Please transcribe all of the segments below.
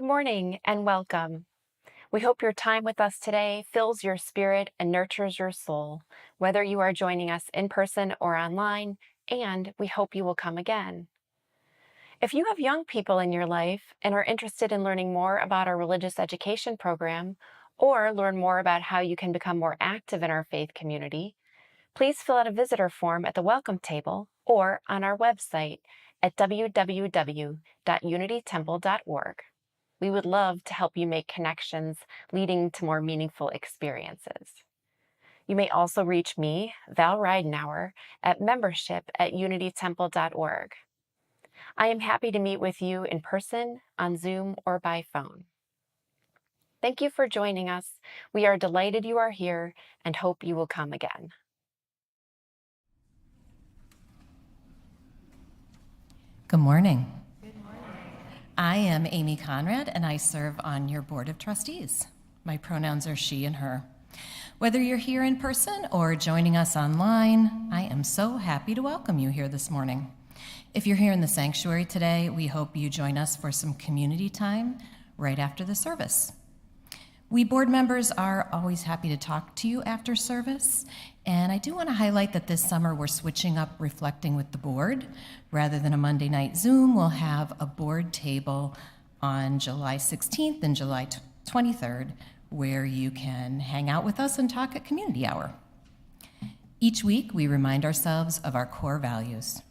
Good morning and welcome. We hope your time with us today fills your spirit and nurtures your soul, whether you are joining us in person or online, and we hope you will come again. If you have young people in your life and are interested in learning more about our religious education program, or learn more about how you can become more active in our faith community, please fill out a visitor form at the welcome table or on our website at www.unitytemple.org. We would love to help you make connections leading to more meaningful experiences. You may also reach me, Val Ridenauer, at membership@unitytemple.org. I am happy to meet with you in person, on Zoom, or by phone. Thank you for joining us. We are delighted you are here and hope you will come again. Good morning. I am Amy Conrad, and I serve on your board of trustees. My pronouns are she and her. Whether you're here in person or joining us online, I am so happy to welcome you here this morning. If you're here in the sanctuary today, we hope you join us for some community time right after the service. We board members are always happy to talk to you after service, and I do want to highlight that this summer we're switching up reflecting with the board. Rather than a Monday night Zoom, we'll have a board table on July 16th and July 23rd where you can hang out with us and talk at community hour. Each week we remind ourselves of our core values: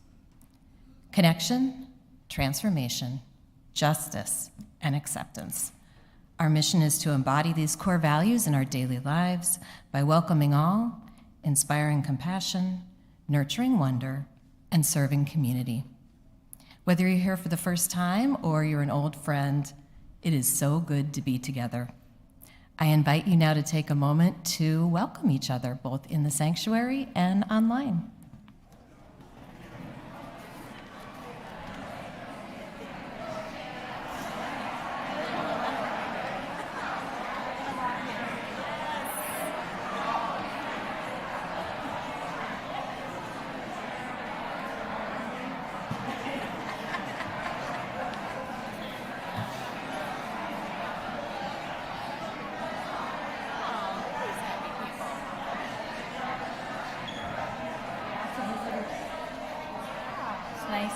connection, transformation, justice, and acceptance. Our mission is to embody these core values in our daily lives by welcoming all, inspiring compassion, nurturing wonder, and serving community. Whether you're here for the first time or you're an old friend, it is so good to be together. I invite you now to take a moment to welcome each other, both in the sanctuary and online. Nice.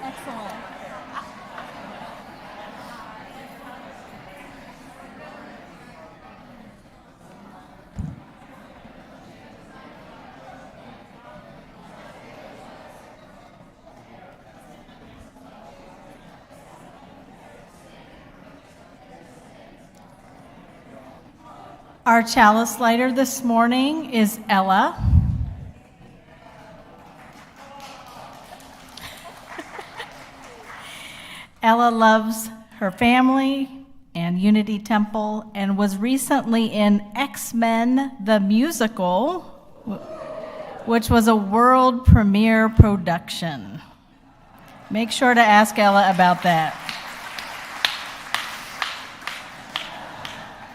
Excellent. Our chalice lighter this morning is Ella. Ella loves her family and Unity Temple and was recently in X-Men the Musical, which was a world premiere production. Make sure to ask Ella about that.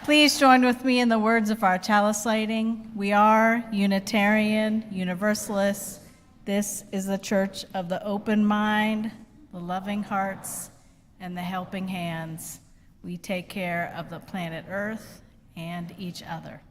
Please join with me in the words of our chalice lighting. We are Unitarian Universalists. This is the church of the open mind, the loving hearts, and the helping hands. We take care of the planet Earth and each other.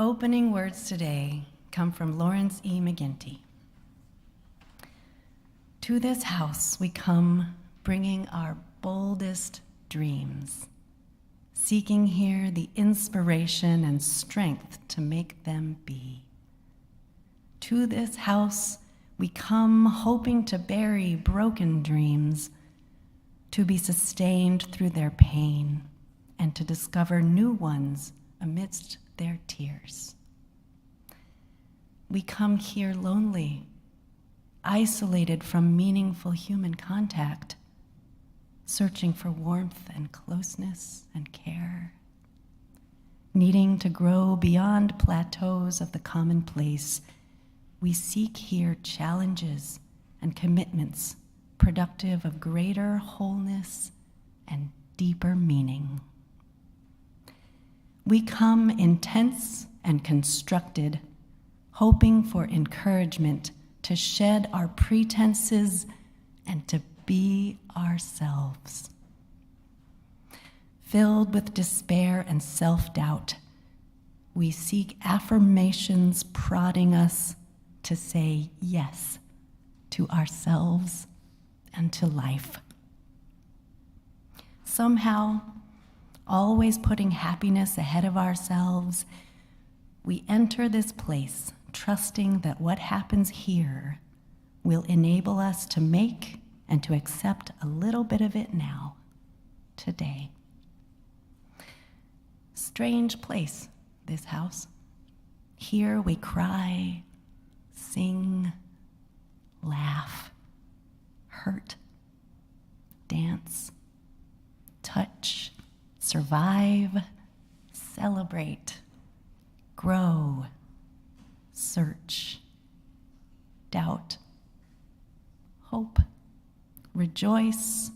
opening words today come from Lawrence E. McGinty. To this house we come bringing our boldest dreams, seeking here the inspiration and strength to make them be. To this house we come hoping to bury broken dreams, to be sustained through their pain, and to discover new ones amidst their tears. We come here lonely, isolated from meaningful human contact, searching for warmth and closeness and care, needing to grow beyond plateaus of the commonplace. We seek here challenges and commitments productive of greater wholeness and deeper meaning. We come intense and constructed, hoping for encouragement to shed our pretenses and to be ourselves. Filled with despair and self-doubt, we seek affirmations prodding us to say yes to ourselves and to life. Somehow, always putting happiness ahead of ourselves, we enter this place trusting that what happens here will enable us to make and to accept a little bit of it now, today. Strange place, this house. Here we cry, sing, laugh, hurt, dance, touch, survive, celebrate, grow, search, doubt, hope, rejoice,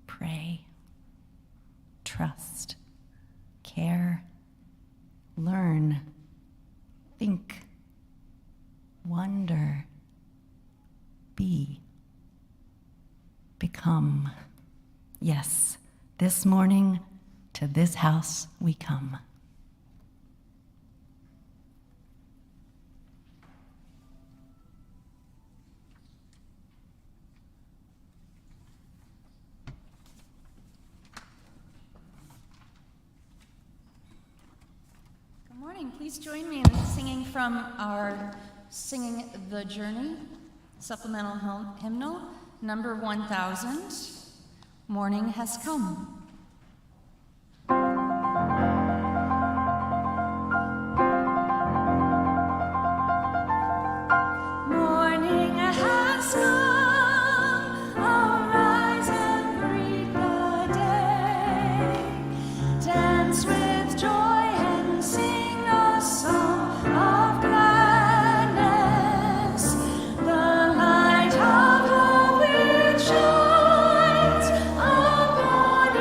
pray, trust, care, learn, think, wonder, be, become. Yes, this morning, to this house we come. Good morning. Please join me in singing from our Singing the Journey supplemental hymnal, number 1000, Morning Has Come. Morning has come, arise and greet the day. Dance with joy and sing a song of gladness. The light of hope it shines upon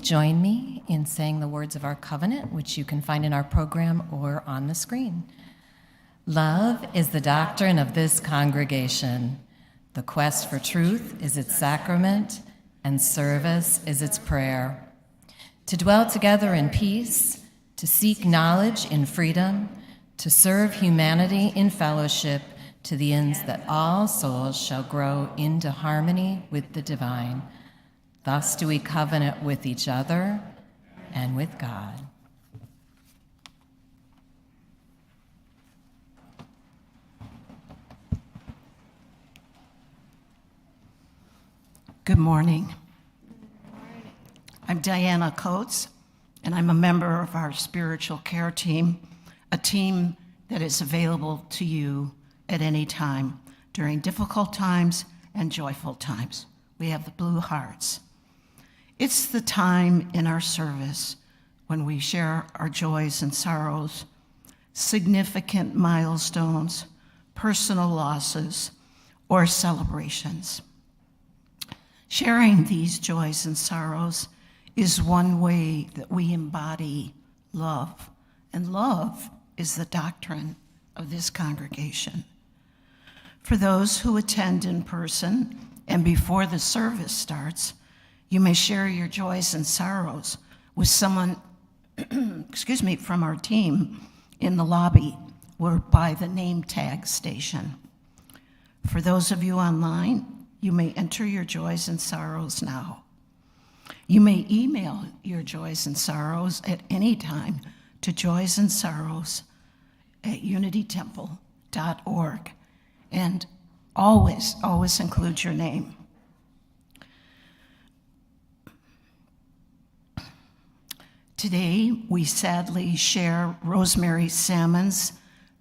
Join me in saying the words of our covenant, which you can find in our program or on the screen. Love is the doctrine of this congregation. The quest for truth is its sacrament, and service is its prayer. To dwell together in peace, to seek knowledge in freedom, to serve humanity in fellowship, to the ends that all souls shall grow into harmony with the divine. Thus do we covenant with each other and with God. Good morning. I'm Diana Coates, and I'm a member of our spiritual care team, a team that is available to you at any time during difficult times and joyful times. We have the Blue Hearts. It's the time in our service when we share our joys and sorrows, significant milestones, personal losses, or celebrations. Sharing these joys and sorrows is one way that we embody love, and love is the doctrine of this congregation. For those who attend in person and before the service starts, you may share your joys and sorrows with someone, from our team in the lobby or by the name tag station. For those of you online, you may enter your joys and sorrows now. You may email your joys and sorrows at any time to joysandsorrows@unitytemple.org, and always include your name. Today, we sadly share Rosemary Salmons.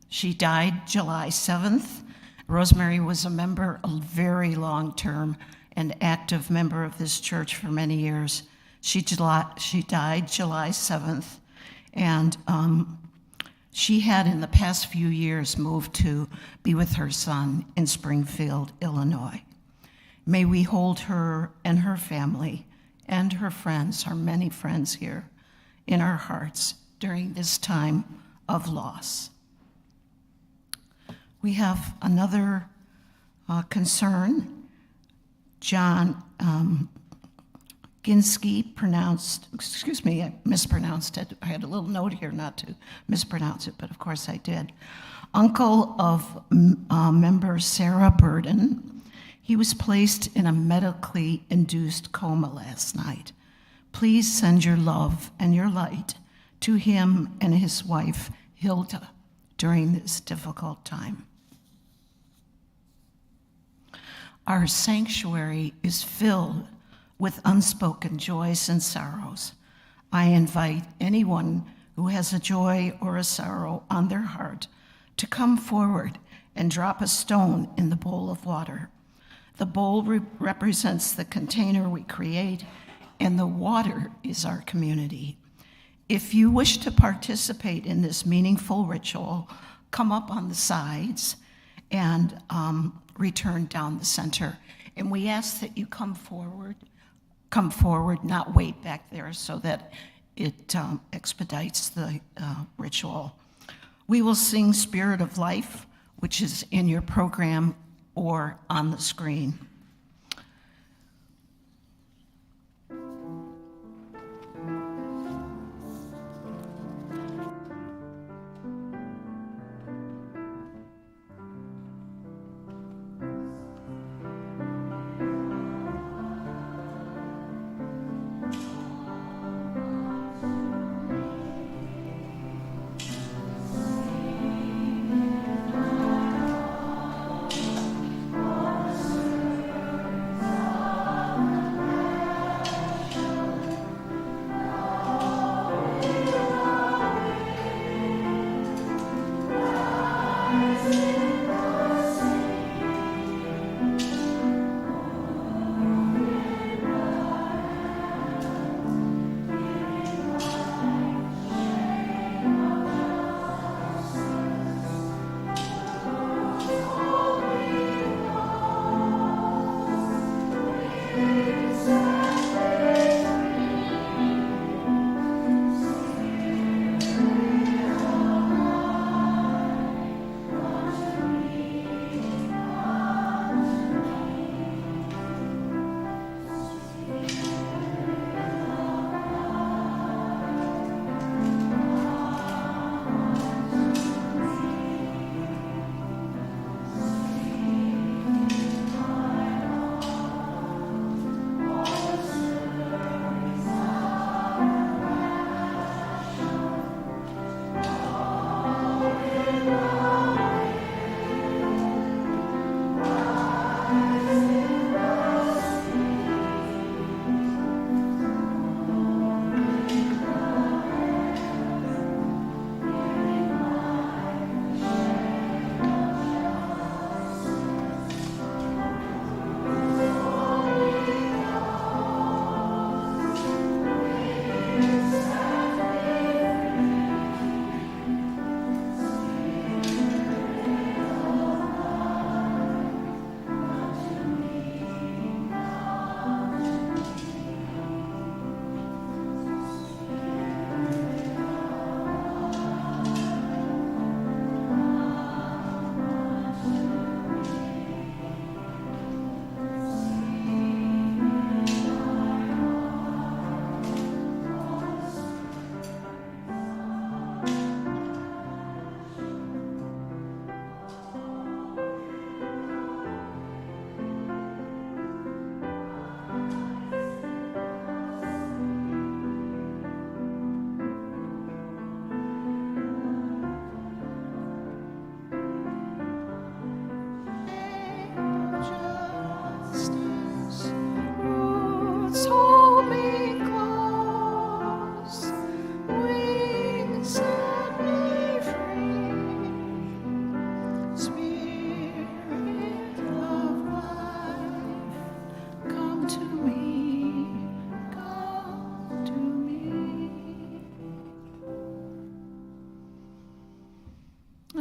She died July 7th. Rosemary was a member, a very long-term and active member of this church for many years. She died July 7th, and she had in the past few years moved to be with her son in Springfield, Illinois. May we hold her and her family and her friends, her many friends here, in our hearts during this time of loss. We have another concern. John Ginsky I mispronounced it. I had a little note here not to mispronounce it, but of course I did. Uncle of member Sarah Burden. He was placed in a medically induced coma last night. Please send your love and your light to him and his wife, Hilda, during this difficult time. Our sanctuary is filled with unspoken joys and sorrows. I invite anyone who has a joy or a sorrow on their heart to come forward and drop a stone in the bowl of water. The bowl represents the container we create, and the water is our community. If you wish to participate in this meaningful ritual, come up on the sides and return down the center. And we ask that you come forward, not wait back there so that it expedites the ritual. We will sing Spirit of Life, which is in your program or on the screen.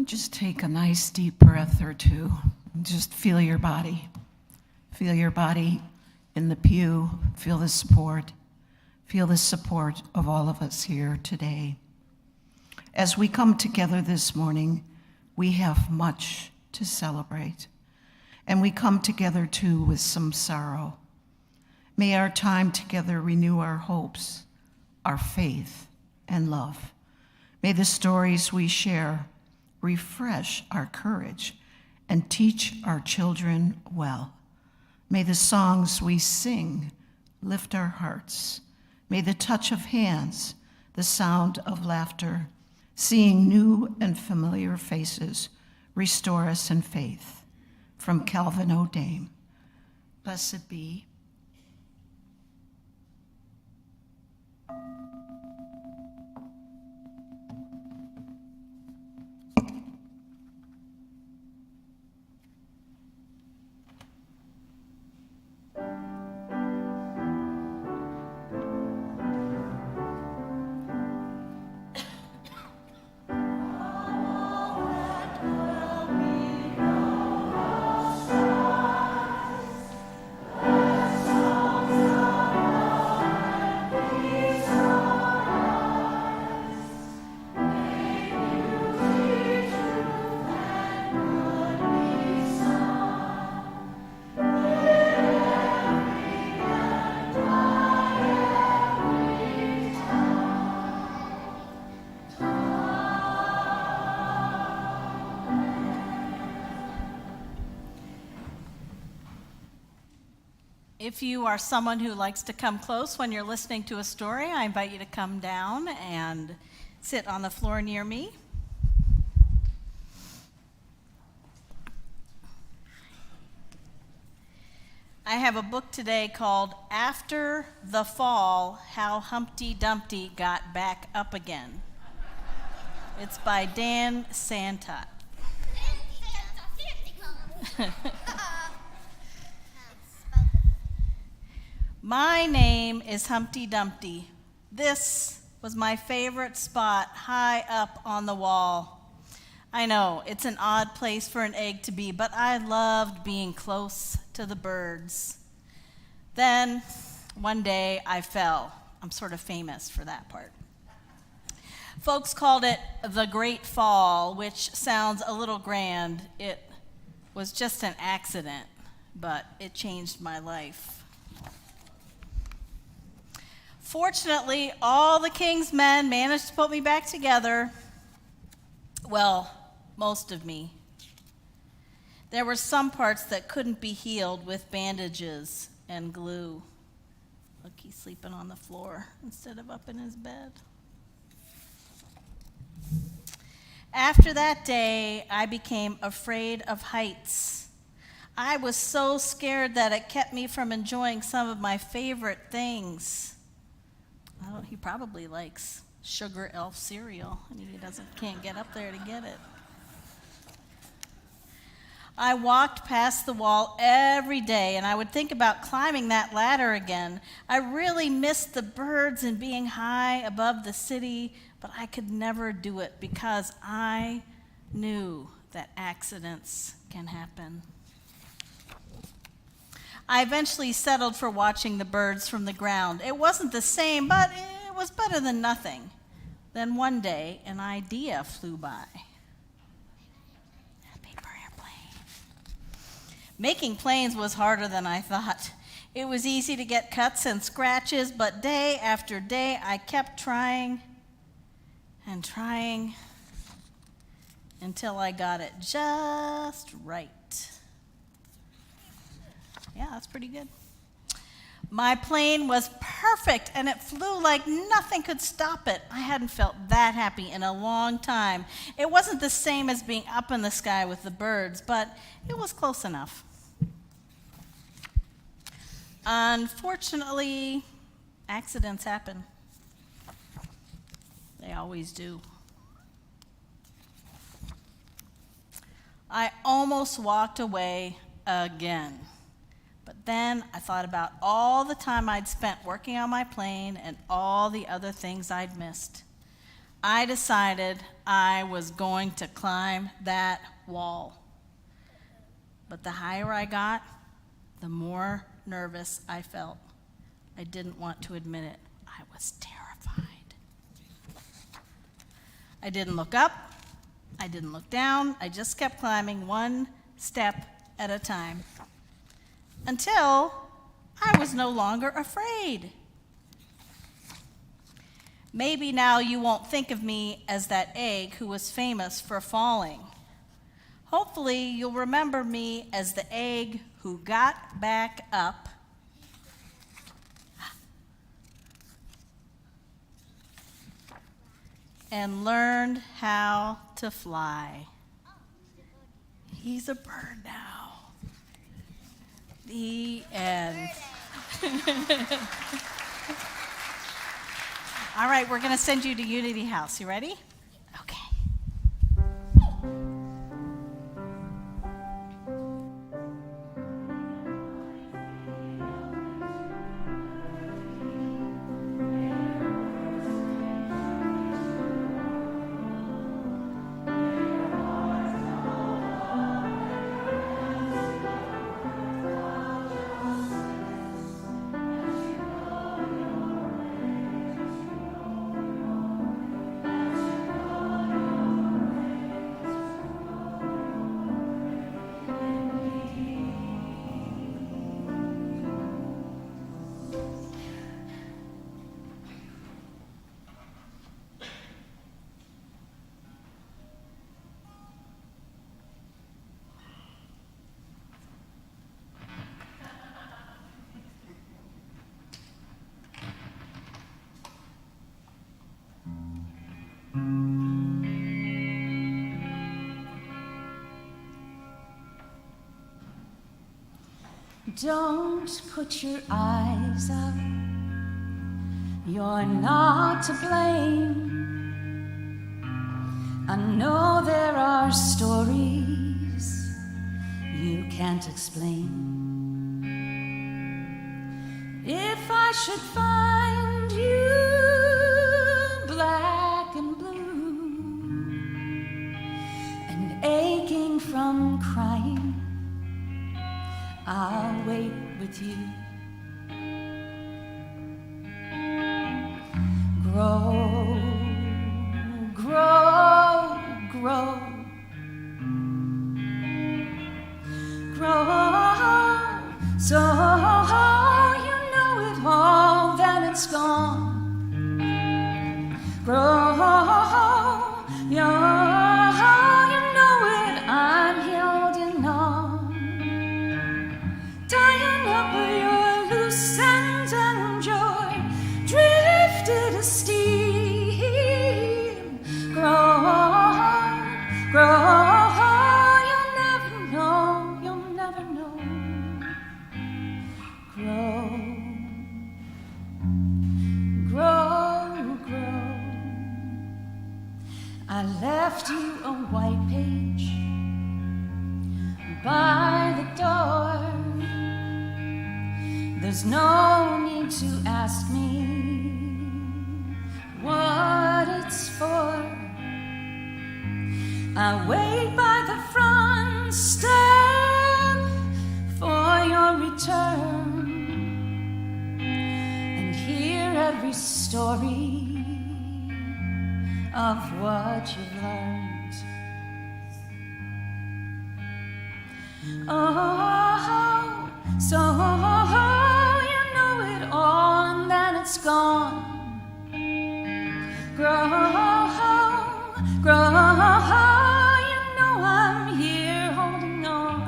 Just take a nice deep breath or two. Just feel your body. Feel your body in the pew. Feel the support. Feel the support of all of us here today. As we come together this morning, we have much to celebrate. And we come together too with some sorrow. May our time together renew our hopes, our faith, and love. May the stories we share refresh our courage and teach our children well. May the songs we sing lift our hearts. May the touch of hands, the sound of laughter, seeing new and familiar faces restore us in faith. From Calvin O'Dame. Blessed be. If you are someone who likes to come close when you're listening to a story, I invite you to come down and sit on the floor near me. I have a book today called After the Fall, How Humpty Dumpty Got Back Up Again. It's by Dan Santot. My name is Humpty Dumpty. This was my favorite spot high up on the wall. I know, it's an odd place for an egg to be, but I loved being close to the birds. Then, one day, I fell. I'm sort of famous for that part. Folks called it the Great Fall, which sounds a little grand. It was just an accident, but it changed my life. Fortunately, all the king's men managed to put me back together. Well, most of me. There were some parts that couldn't be healed with bandages and glue. Look, he's sleeping on the floor instead of up in his bed. After that day, I became afraid of heights. I was so scared that it kept me from enjoying some of my favorite things. He probably likes Sugar Elf cereal, and he can't get up there to get it. I walked past the wall every day, and I would think about climbing that ladder again. I really missed the birds and being high above the city, but I could never do it because I knew that accidents can happen. I eventually settled for watching the birds from the ground. It wasn't the same, but it was better than nothing. Then one day, an idea flew by. A paper airplane. Making planes was harder than I thought. It was easy to get cuts and scratches, but day after day, I kept trying and trying until I got it just right. Yeah, that's pretty good. My plane was perfect, and it flew like nothing could stop it. I hadn't felt that happy in a long time. It wasn't the same as being up in the sky with the birds, but it was close enough. Unfortunately, accidents happen. They always do. I almost walked away again. But then I thought about all the time I'd spent working on my plane and all the other things I'd missed. I decided I was going to climb that wall. But the higher I got, the more nervous I felt. I didn't want to admit it. I was terrified. I didn't look up. I didn't look down. I just kept climbing one step at a time until I was no longer afraid. Maybe now you won't think of me as that egg who was famous for falling. Hopefully you'll remember me as the egg who got back up and learned how to fly. He's a bird now. The end. All right, we're going to send you to Unity House. You ready? Okay. Don't put your eyes up. You're not to blame. I know there are stories you can't explain. If I should find you black and blue and aching from crying, I'll wait with you. Grow, grow, grow, grow, so you know it all, then it's gone. Grow, you know it, I'm holding on. Tying up your loose ends and joy, drifted a steam. Grow, grow, you'll never know, you'll never know. Grow, grow, grow. I left you a white page by the door. There's no need to ask me what it's for. I wait by the front step for your return and hear every story of what you've learned. Oh, so you know it all and then it's gone. Grow, grow, you know I'm here holding on.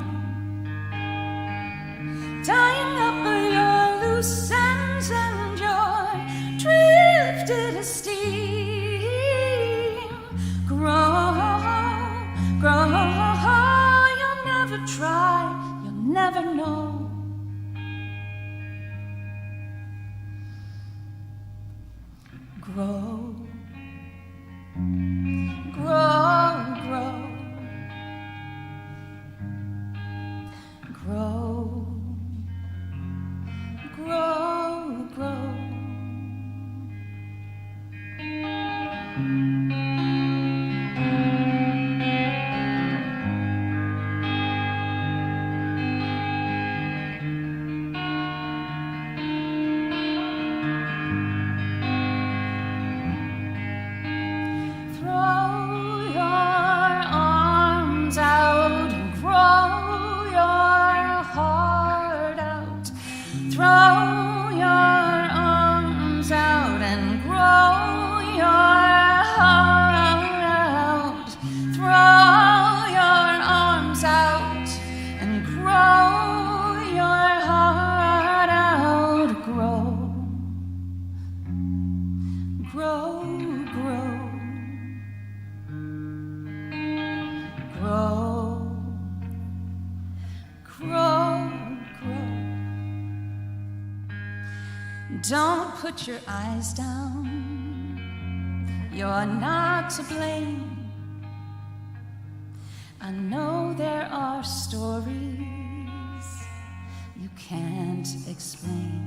Tying up your loose ends and joy, drifted a steam. Grow, grow, you'll never try, you'll never know. Grow, grow, grow. Don't put your eyes down. You're not to blame. I know there are stories you can't explain.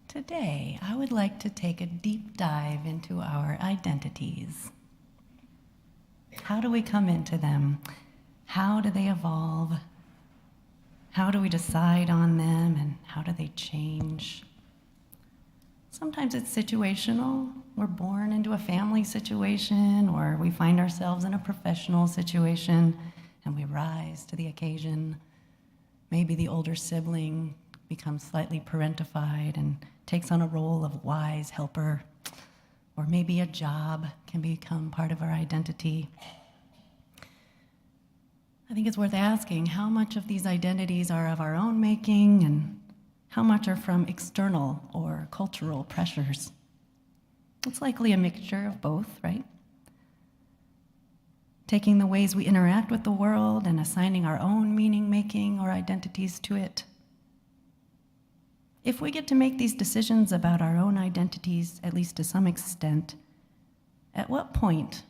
Today, I would like to take a deep dive into our identities. How do we come into them? How do they evolve? How do we decide on them, and how do they change? Sometimes it's situational. We're born into a family situation, or we find ourselves in a professional situation, and we rise to the occasion. Maybe the older sibling becomes slightly parentified and takes on a role of wise helper, or maybe a job can become part of our identity. I think it's worth asking how much of these identities are of our own making and how much are from external or cultural pressures. It's likely a mixture of both, right? Taking the ways we interact with the world and assigning our own meaning-making or identities to it. If we get to make these decisions about our own identities, at least to some extent, at what point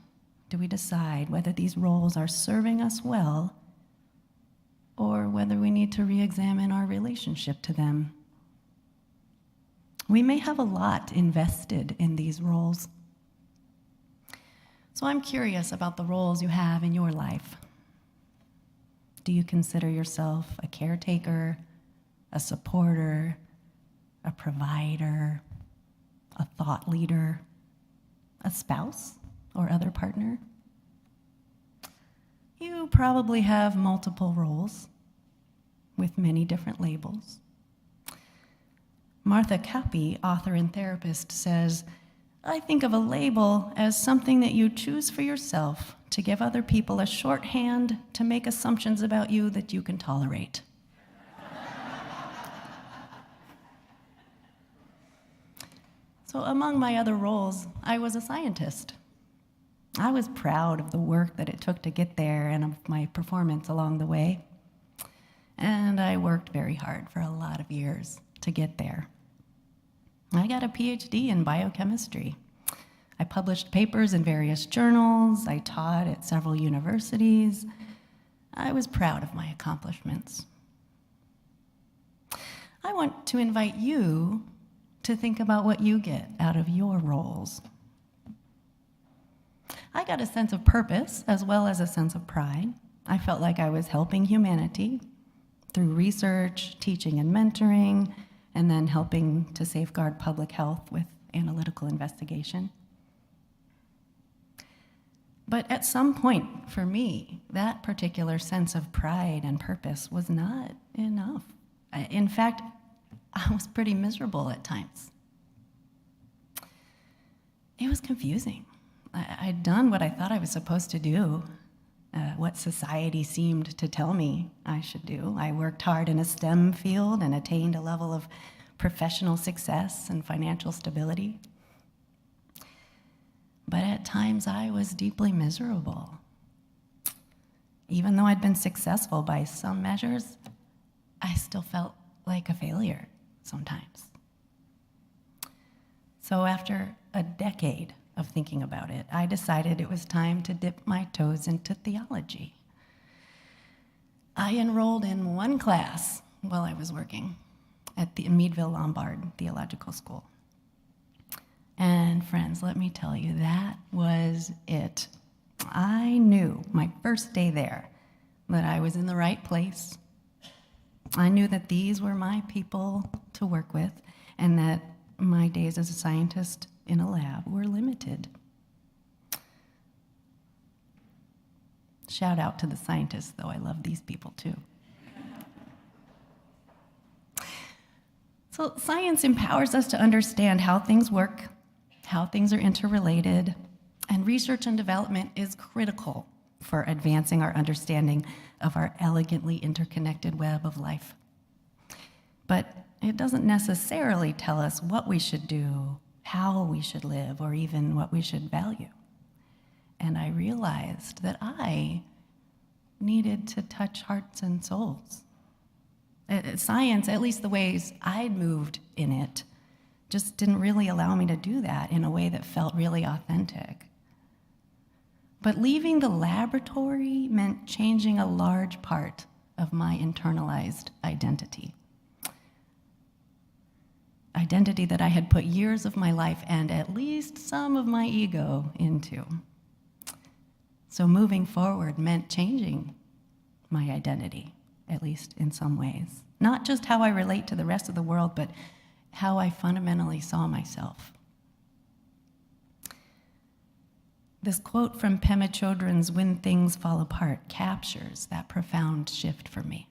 do we decide whether these roles are serving us well or whether we need to re-examine our relationship to them? We may have a lot invested in these roles. So I'm curious about the roles you have in your life. Do you consider yourself a caretaker, a supporter, a provider, a thought leader, a spouse or other partner? You probably have multiple roles with many different labels. Martha Kappe, author and therapist, says, "I think of a label as something that you choose for yourself to give other people a shorthand to make assumptions about you that you can tolerate." So among my other roles, I was a scientist. I was proud of the work that it took to get there and of my performance along the way. And I worked very hard for a lot of years to get there. I got a PhD in biochemistry. I published papers in various journals. I taught at several universities. I was proud of my accomplishments. I want to invite you to think about what you get out of your roles. I got a sense of purpose as well as a sense of pride. I felt like I was helping humanity through research, teaching and mentoring, and then helping to safeguard public health with analytical investigation. But at some point, for me, that particular sense of pride and purpose was not enough. In fact, I was pretty miserable at times. It was confusing. I'd done what I thought I was supposed to do, what society seemed to tell me I should do. I worked hard in a STEM field and attained a level of professional success and financial stability. But at times I was deeply miserable. Even though I'd been successful by some measures, I still felt like a failure sometimes. So after a decade of thinking about it, I decided it was time to dip my toes into theology. I enrolled in one class while I was working at the Meadville Lombard Theological School. And friends, let me tell you, that was it. I knew my first day there that I was in the right place. I knew that these were my people to work with, and that my days as a scientist in a lab were limited. Shout out to the scientists, though. I love these people too. So science empowers us to understand how things work, how things are interrelated, and research and development is critical for advancing our understanding of our elegantly interconnected web of life. But it doesn't necessarily tell us what we should do, how we should live, or even what we should value. And I realized that I needed to touch hearts and souls. Science, at least the ways I'd moved in it, just didn't really allow me to do that in a way that felt really authentic. But leaving the laboratory meant changing a large part of my internalized identity. Identity that I had put years of my life and at least some of my ego into. So moving forward meant changing my identity, at least in some ways. Not just how I relate to the rest of the world, but how I fundamentally saw myself. This quote from Pema Chodron's When Things Fall Apart captures that profound shift for me.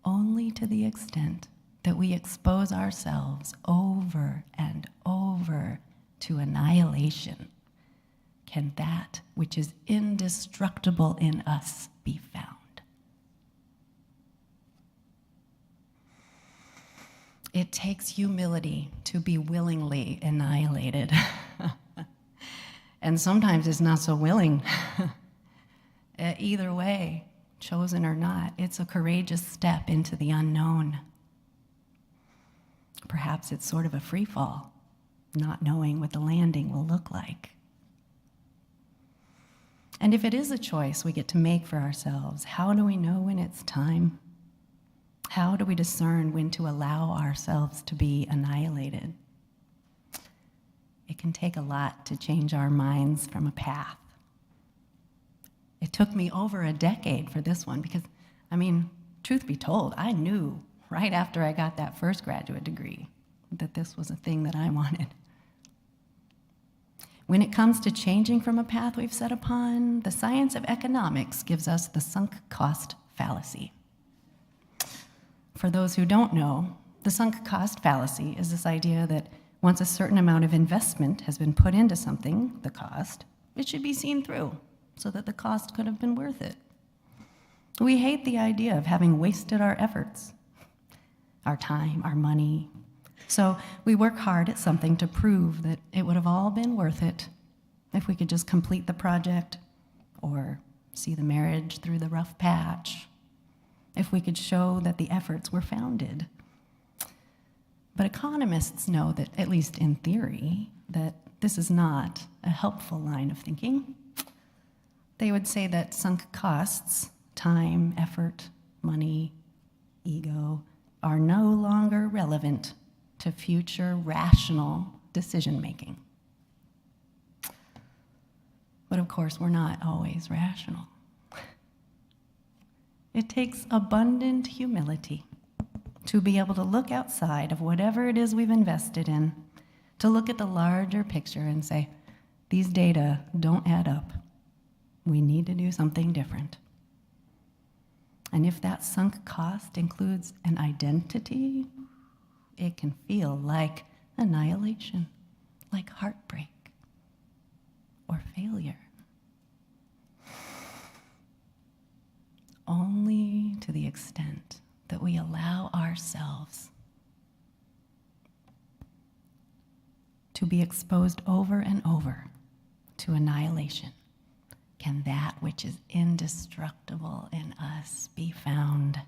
Only to the extent that we expose ourselves over and over to annihilation can that which is indestructible in us be found. It takes humility to be willingly annihilated. And sometimes it's not so willing. Either way, chosen or not, it's a courageous step into the unknown. Perhaps it's sort of a free fall, not knowing what the landing will look like. And if it is a choice we get to make for ourselves, how do we know when it's time? How do we discern when to allow ourselves to be annihilated? It can take a lot to change our minds from a path. It took me over a decade for this one because, truth be told, I knew right after I got that first graduate degree that this was a thing that I wanted. When it comes to changing from a path we've set upon, the science of economics gives us the sunk cost fallacy. For those who don't know, the sunk cost fallacy is this idea that once a certain amount of investment has been put into something, the cost, it should be seen through so that the cost could have been worth it. We hate the idea of having wasted our efforts, our time, our money. So we work hard at something to prove that it would have all been worth it if we could just complete the project or see the marriage through the rough patch, if we could show that the efforts were founded. But economists know that, at least in theory, that this is not a helpful line of thinking. They would say that sunk costs, time, effort, money, ego, are no longer relevant to future rational decision-making. But of course, we're not always rational. It takes abundant humility to be able to look outside of whatever it is we've invested in, to look at the larger picture and say, these data don't add up. We need to do something different. And if that sunk cost includes an identity, it can feel like annihilation, like heartbreak or failure. Only to the extent that we allow ourselves to be exposed over and over to annihilation can that which is indestructible in us be found.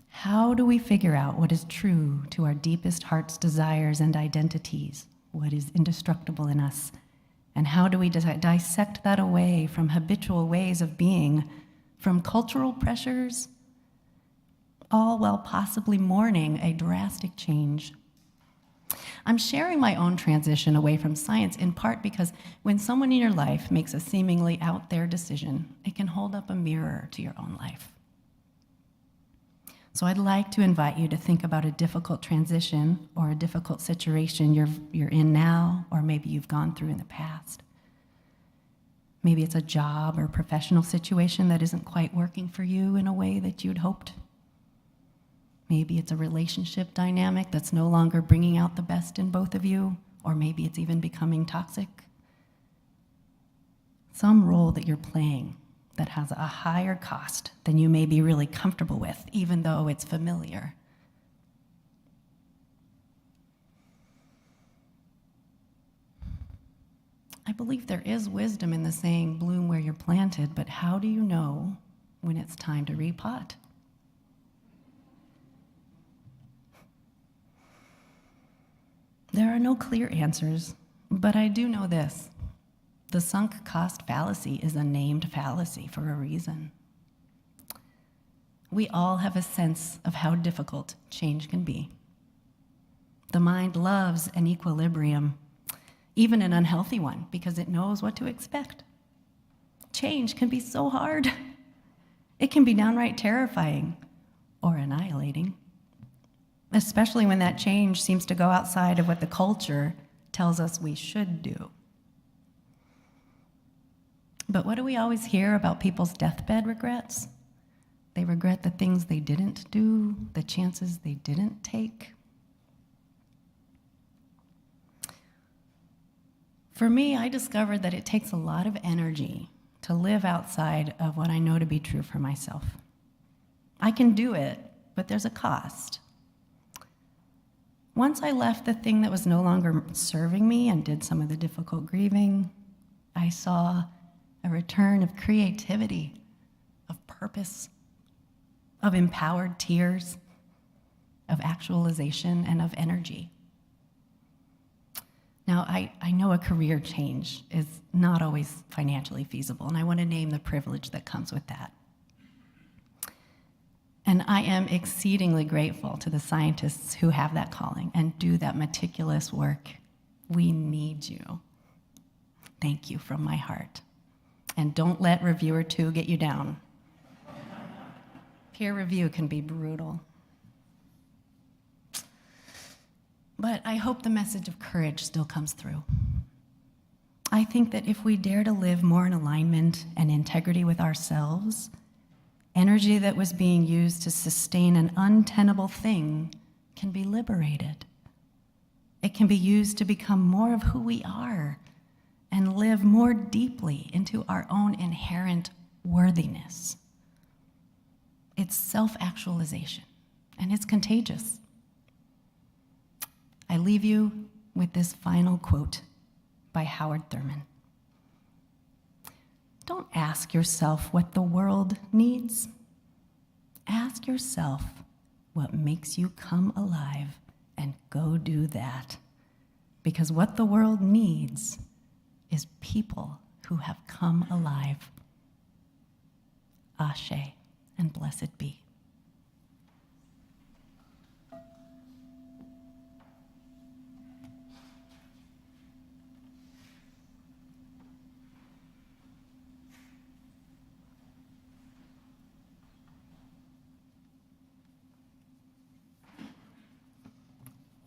How do we figure out what is true to our deepest heart's desires and identities, what is indestructible in us? And how do we dissect that away from habitual ways of being, from cultural pressures, all while possibly mourning a drastic change? I'm sharing my own transition away from science in part because when someone in your life makes a seemingly out there decision, it can hold up a mirror to your own life. So I'd like to invite you to think about a difficult transition or a difficult situation you're in now, or maybe you've gone through in the past. Maybe it's a job or professional situation that isn't quite working for you in a way that you'd hoped. Maybe it's a relationship dynamic that's no longer bringing out the best in both of you, or maybe it's even becoming toxic. Some role that you're playing that has a higher cost than you may be really comfortable with, even though it's familiar. I believe there is wisdom in the saying, bloom where you're planted, but how do you know when it's time to repot? There are no clear answers, but I do know this. The sunk cost fallacy is a named fallacy for a reason. We all have a sense of how difficult change can be. The mind loves an equilibrium, even an unhealthy one, because it knows what to expect. Change can be so hard. It can be downright terrifying or annihilating, especially when that change seems to go outside of what the culture tells us we should do. But what do we always hear about people's deathbed regrets? They regret the things they didn't do, the chances they didn't take. For me, I discovered that it takes a lot of energy to live outside of what I know to be true for myself. I can do it, but there's a cost. Once I left the thing that was no longer serving me and did some of the difficult grieving, I saw a return of creativity, of purpose, of empowered tears, of actualization, and of energy. Now, I know a career change is not always financially feasible, and I want to name the privilege that comes with that. And I am exceedingly grateful to the scientists who have that calling and do that meticulous work. We need you. Thank you from my heart. And don't let reviewer 2 get you down. Peer review can be brutal. But I hope the message of courage still comes through. I think that if we dare to live more in alignment and integrity with ourselves, energy that was being used to sustain an untenable thing can be liberated. It can be used to become more of who we are and live more deeply into our own inherent worthiness. It's self-actualization, and it's contagious. I leave you with this final quote by Howard Thurman. Don't ask yourself what the world needs. Ask yourself what makes you come alive and go do that. Because what the world needs is people who have come alive. Ashe, and blessed be.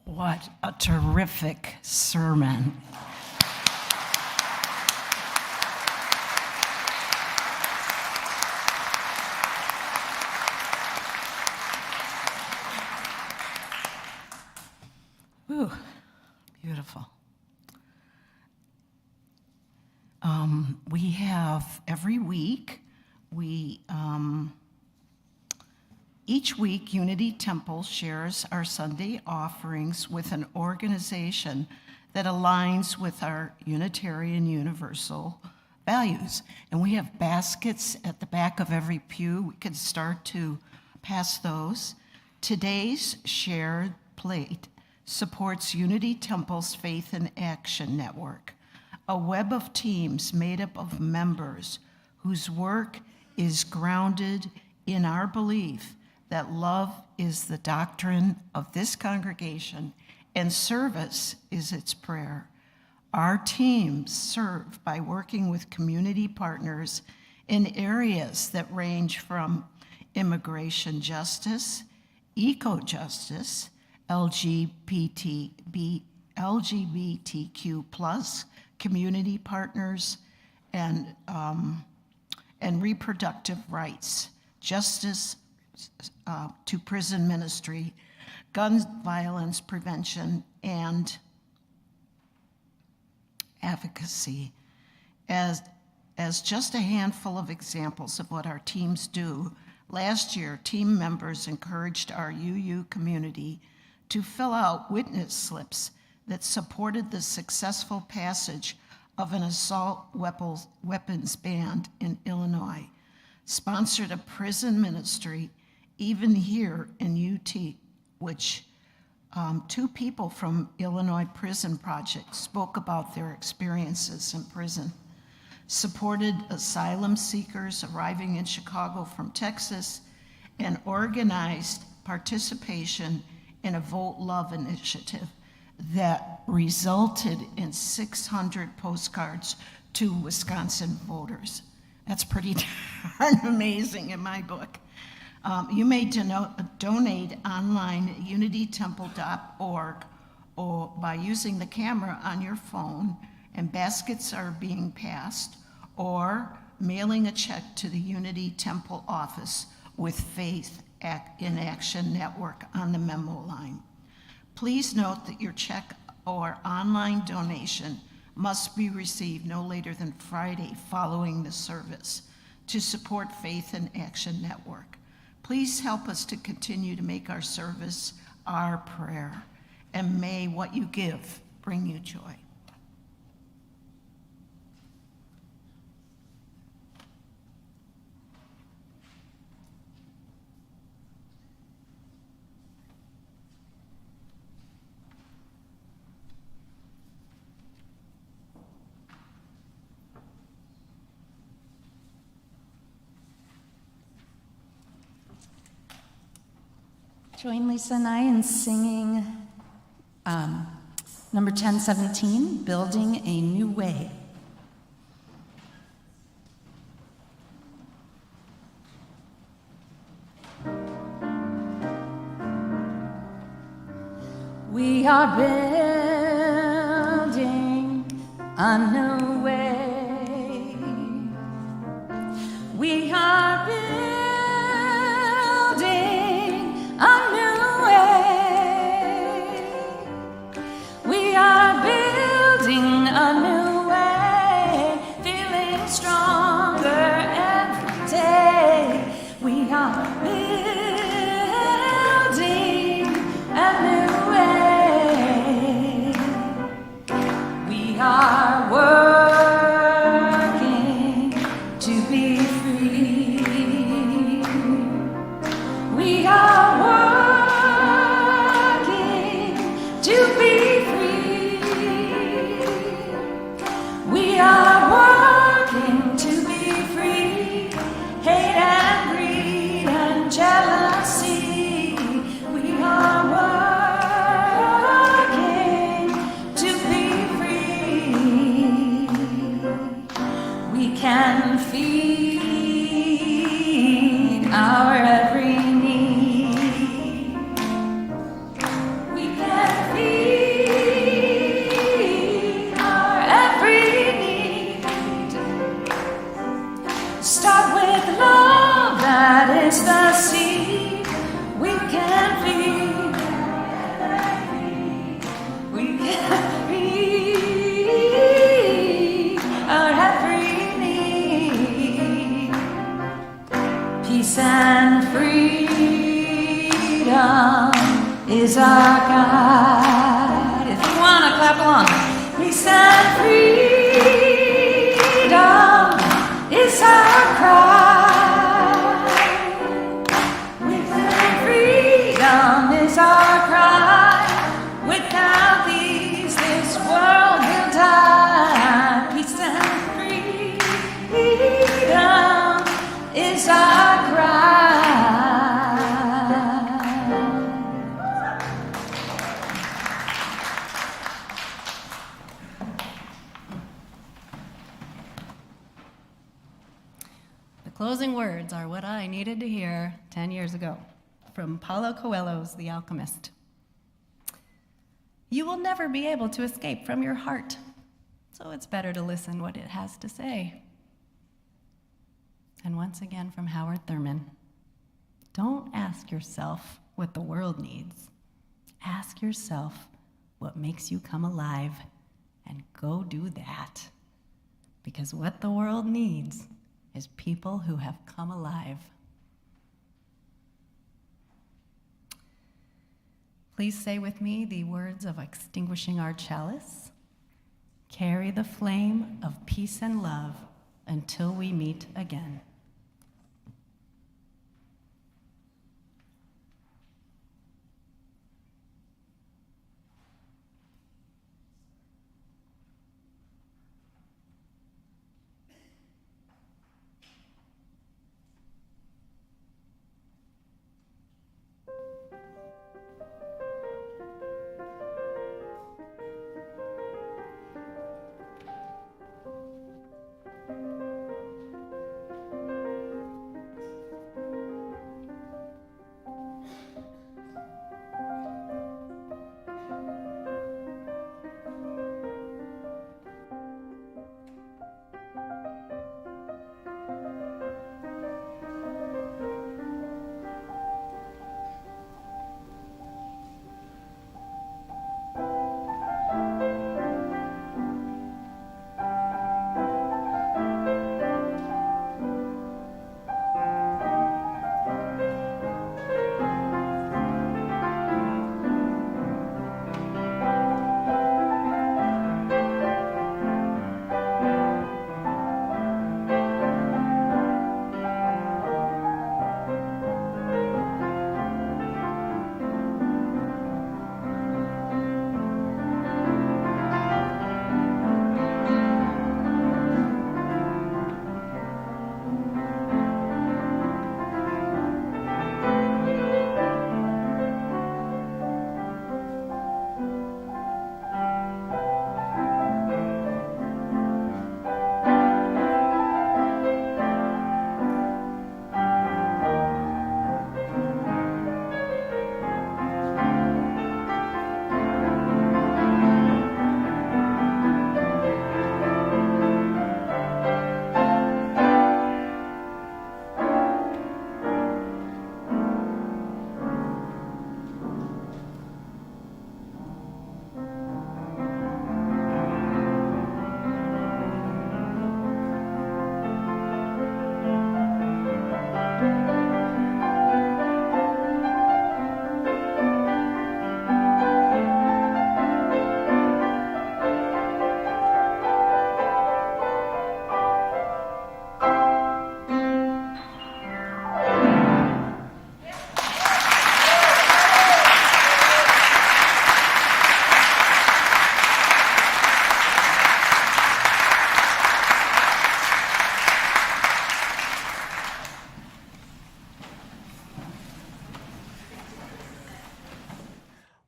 What a terrific sermon. Ooh, beautiful. We have every week, each week, Unity Temple shares our Sunday offerings with an organization that aligns with our Unitarian Universal values. And we have baskets at the back of every pew. We can start to pass those. Today's shared plate supports Unity Temple's Faith in Action Network, a web of teams made up of members whose work is grounded in our belief that love is the doctrine of this congregation and service is its prayer. Our teams serve by working with community partners in areas that range from immigration justice, eco-justice, LGBTQ plus community partners, and reproductive rights, justice to prison ministry, gun violence prevention, and advocacy. As just a handful of examples of what our teams do, last year, team members encouraged our UU community to fill out witness slips that supported the successful passage of an assault weapons ban in Illinois, sponsored a prison ministry even here in UT, which 2 people from Illinois Prison Project spoke about their experiences in prison, supported asylum seekers arriving in Chicago from Texas, and organized participation in a Vote Love initiative that resulted in 600 postcards to Wisconsin voters. That's pretty darn amazing in my book. You may donate online at unitytemple.org or by using the camera on your phone, and baskets are being passed, or mailing a check to the Unity Temple office with Faith in Action Network on the memo line. Please note that your check or online donation must be received no later than Friday following the service to support Faith in Action Network. Please help us to continue to make our service our prayer, and may what you give bring you joy. Join Lisa and I in singing number 1017, Building a New Way. We are building a new way. We are building a new way. We are building a new way, feeling stronger every day. We are building a new way. We are working to be free. We are working to be free. We are working to be free. Hate and greed and jealousy. We are working to be free. We can feed our every need. We can feed our every need. Start with love, that is the seed. We can feed. We can feed our every need. Peace and freedom is our guide. If you want to clap along. Peace and freedom is our cry. Peace and freedom is our cry. Without these, this world will die. Peace and freedom is our cry. The closing words are what I needed to hear 10 years ago from Paulo Coelho's The Alchemist. You will never be able to escape from your heart, so it's better to listen what it has to say. And once again from Howard Thurman, don't ask yourself what the world needs. Ask yourself what makes you come alive, and go do that. Because what the world needs is people who have come alive. Please say with me the words of extinguishing our chalice. Carry the flame of peace and love until we meet again.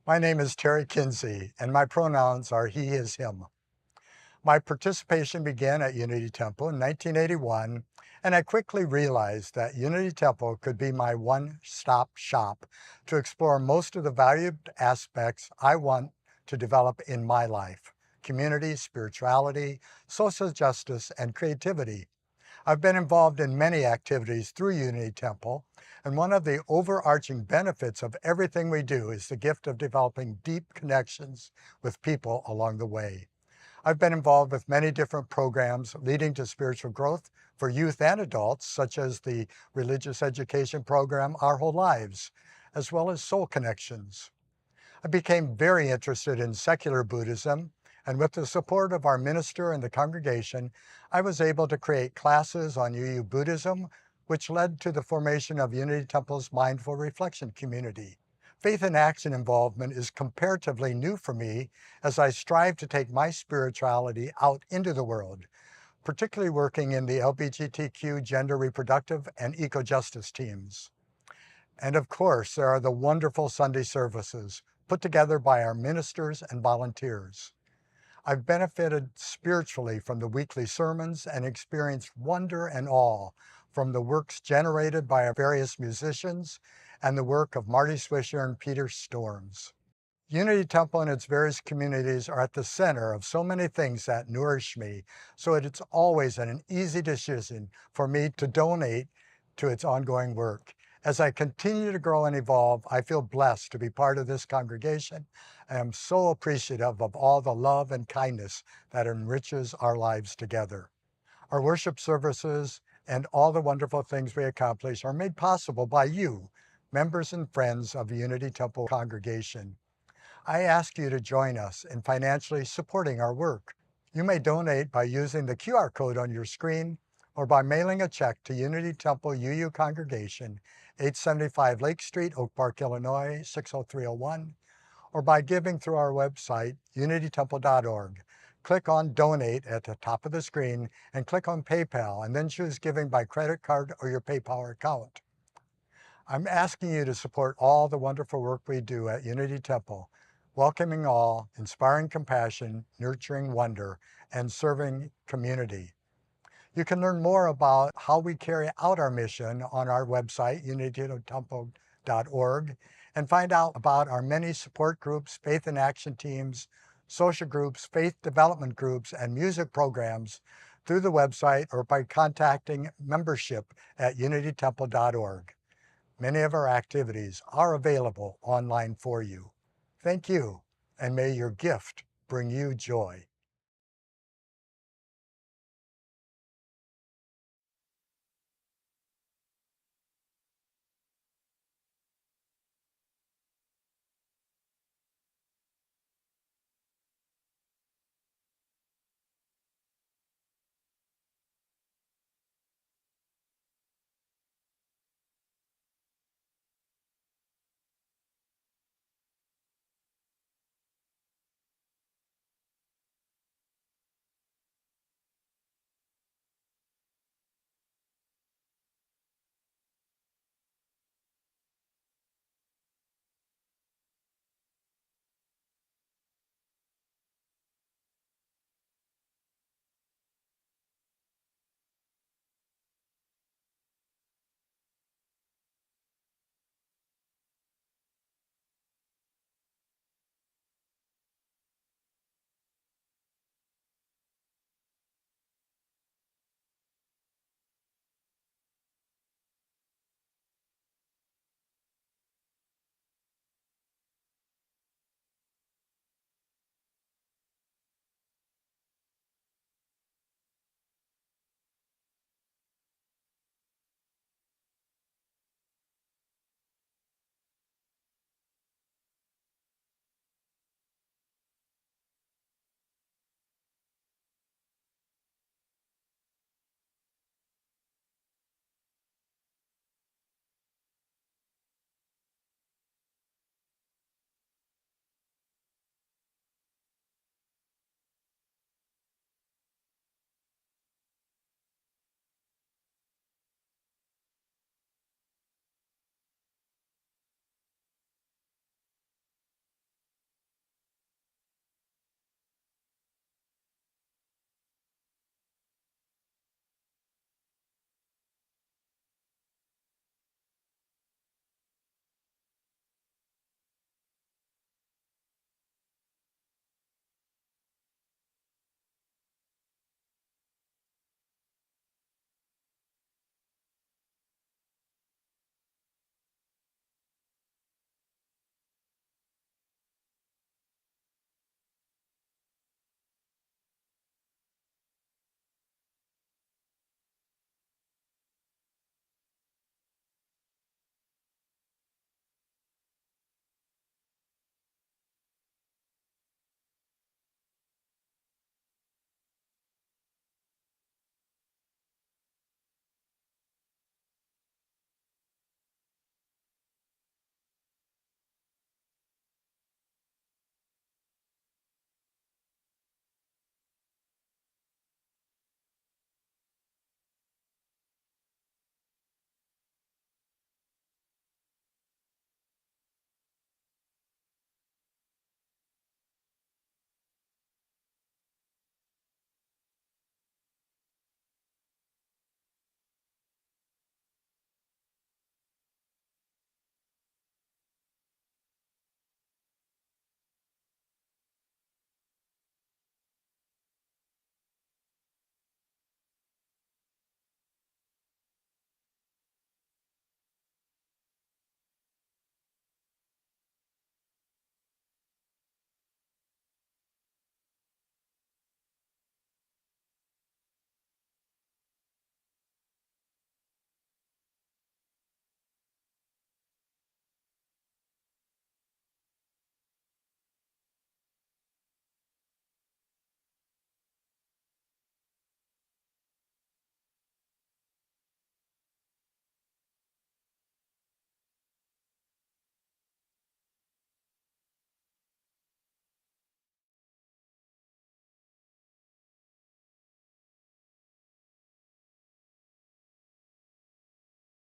My name is Terry Kinsey, and my pronouns are he, his, him. My participation began at Unity Temple in 1981, and I quickly realized that Unity Temple could be my one-stop shop to explore most of the valued aspects I want to develop in my life: community, spirituality, social justice, and creativity. I've been involved in many activities through Unity Temple, and one of the overarching benefits of everything we do is the gift of developing deep connections with people along the way. I've been involved with many different programs leading to spiritual growth for youth and adults, such as the religious education program Our Whole Lives, as well as Soul Connections. I became very interested in secular Buddhism, and with the support of our minister and the congregation, I was able to create classes on UU Buddhism, which led to the formation of Unity Temple's Mindful Reflection community. Faith in action involvement is comparatively new for me as I strive to take my spirituality out into the world, particularly working in the LGBTQ, gender, reproductive, and eco-justice teams. And of course, there are the wonderful Sunday services put together by our ministers and volunteers. I've benefited spiritually from the weekly sermons and experienced wonder and awe from the works generated by our various musicians and the work of Marty Swisher and Peter Storms. Unity Temple and its various communities are at the center of so many things that nourish me, so it's always an easy decision for me to donate to its ongoing work. As I continue to grow and evolve, I feel blessed to be part of this congregation. I am so appreciative of all the love and kindness that enriches our lives together. Our worship services and all the wonderful things we accomplish are made possible by you, members and friends of the Unity Temple congregation. I ask you to join us in financially supporting our work. You may donate by using the QR code on your screen or by mailing a check to Unity Temple UU Congregation, 875 Lake Street, Oak Park, Illinois, 60301, or by giving through our website, unitytemple.org. Click on Donate at the top of the screen and click on PayPal, and then choose giving by credit card or your PayPal account. I'm asking you to support all the wonderful work we do at Unity Temple, welcoming all, inspiring compassion, nurturing wonder, and serving community. You can learn more about how we carry out our mission on our website, unitytemple.org, and find out about our many support groups, faith and action teams, social groups, faith development groups, and music programs through the website or by contacting membership at unitytemple.org. Many of our activities are available online for you. Thank you, and may your gift bring you joy.